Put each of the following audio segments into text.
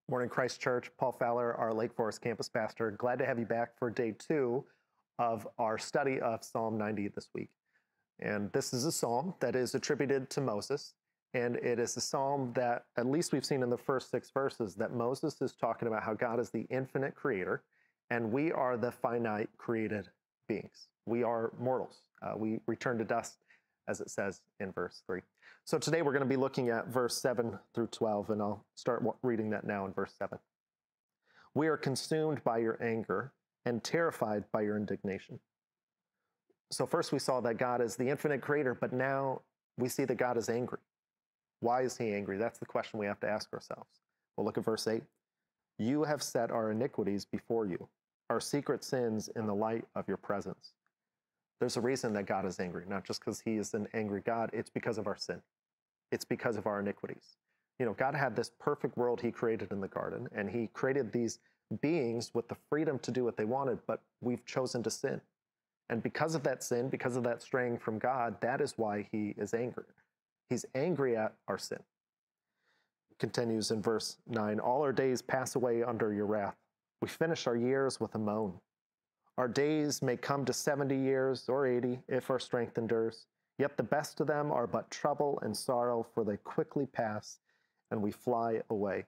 Morning, Christ Church. Paul Fowler, our Lake Forest campus pastor. Glad to have you back for day 2 of our study of Psalm 90 this week. And this is a psalm that is attributed to Moses. And it is a psalm that, at least we've seen in the first 6 verses, that Moses is talking about how God is the infinite creator, and we are the finite created beings. We are mortals. We return to dust, as it says in verse 3. So today we're going to be looking at verse 7 through 12, and I'll start reading that now in verse 7. We are consumed by your anger and terrified by your indignation. So first we saw that God is the infinite creator, but now we see that God is angry. Why is he angry? That's the question we have to ask ourselves. Well, look at verse 8. You have set our iniquities before you, our secret sins in the light of your presence. There's a reason that God is angry, not just because he is an angry God. It's because of our sin. It's because of our iniquities. You know, God had this perfect world he created in the garden, and he created these beings with the freedom to do what they wanted, but we've chosen to sin. And because of that sin, because of that straying from God, that is why he is angry. He's angry at our sin. It continues in verse 9, all our days pass away under your wrath. We finish our years with a moan. Our days may come to 70 years or 80 if our strength endures. Yet the best of them are but trouble and sorrow, for they quickly pass and we fly away.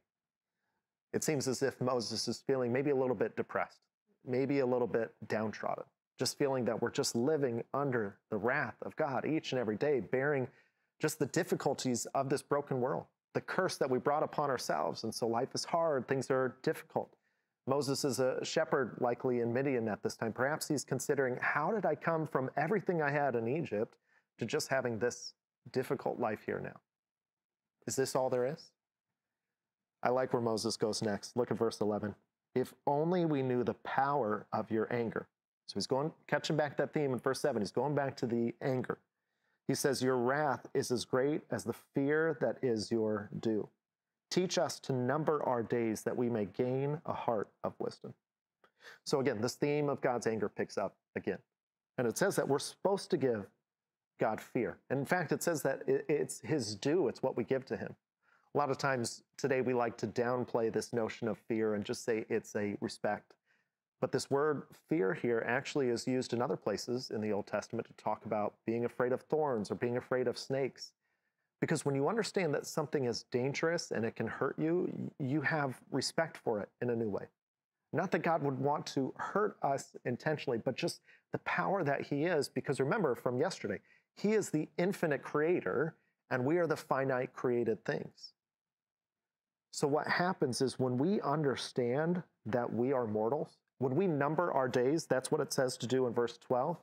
It seems as if Moses is feeling maybe a little bit depressed, maybe a little bit downtrodden, just feeling that we're just living under the wrath of God each and every day, bearing just the difficulties of this broken world, the curse that we brought upon ourselves. And so life is hard, things are difficult. Moses is a shepherd, likely in Midian at this time. Perhaps he's considering, how did I come from everything I had in Egypt to just having this difficult life here now? Is this all there is? I like where Moses goes next. Look at verse 11. If only we knew the power of your anger. So he's catching back that theme in verse 7. He's going back to the anger. He says, your wrath is as great as the fear that is your due. Teach us to number our days that we may gain a heart of wisdom. So again, this theme of God's anger picks up again. And it says that we're supposed to give God fear. And in fact, it says that it's his due. It's what we give to him. A lot of times today we like to downplay this notion of fear and just say it's a respect. But this word fear here actually is used in other places in the Old Testament to talk about being afraid of thorns or being afraid of snakes. Because when you understand that something is dangerous and it can hurt you, you have respect for it in a new way. Not that God would want to hurt us intentionally, but just the power that he is. Because remember from yesterday, he is the infinite creator and we are the finite created things. So what happens is when we understand that we are mortals, when we number our days, that's what it says to do in verse 12,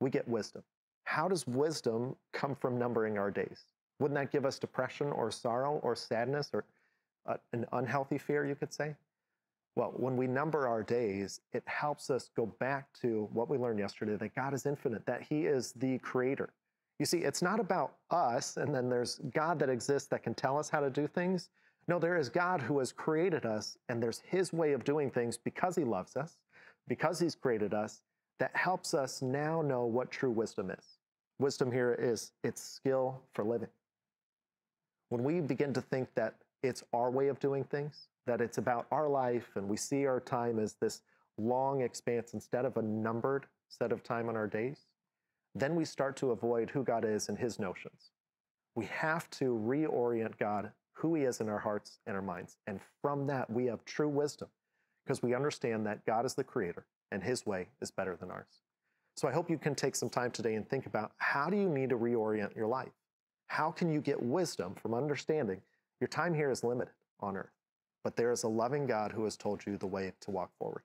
we get wisdom. How does wisdom come from numbering our days? Wouldn't that give us depression or sorrow or sadness or an unhealthy fear, you could say? Well, when we number our days, it helps us go back to what we learned yesterday, that God is infinite, that he is the creator. You see, it's not about us, and then there's God that exists that can tell us how to do things. No, there is God who has created us, and there's his way of doing things because he loves us, because he's created us, that helps us now know what true wisdom is. Wisdom here is its skill for living. When we begin to think that it's our way of doing things, that it's about our life, and we see our time as this long expanse instead of a numbered set of time on our days, then we start to avoid who God is and his notions. We have to reorient God, who he is in our hearts and our minds. And from that, we have true wisdom because we understand that God is the creator and his way is better than ours. So I hope you can take some time today and think about, how do you need to reorient your life? How can you get wisdom from understanding your time here is limited on earth, but there is a loving God who has told you the way to walk forward?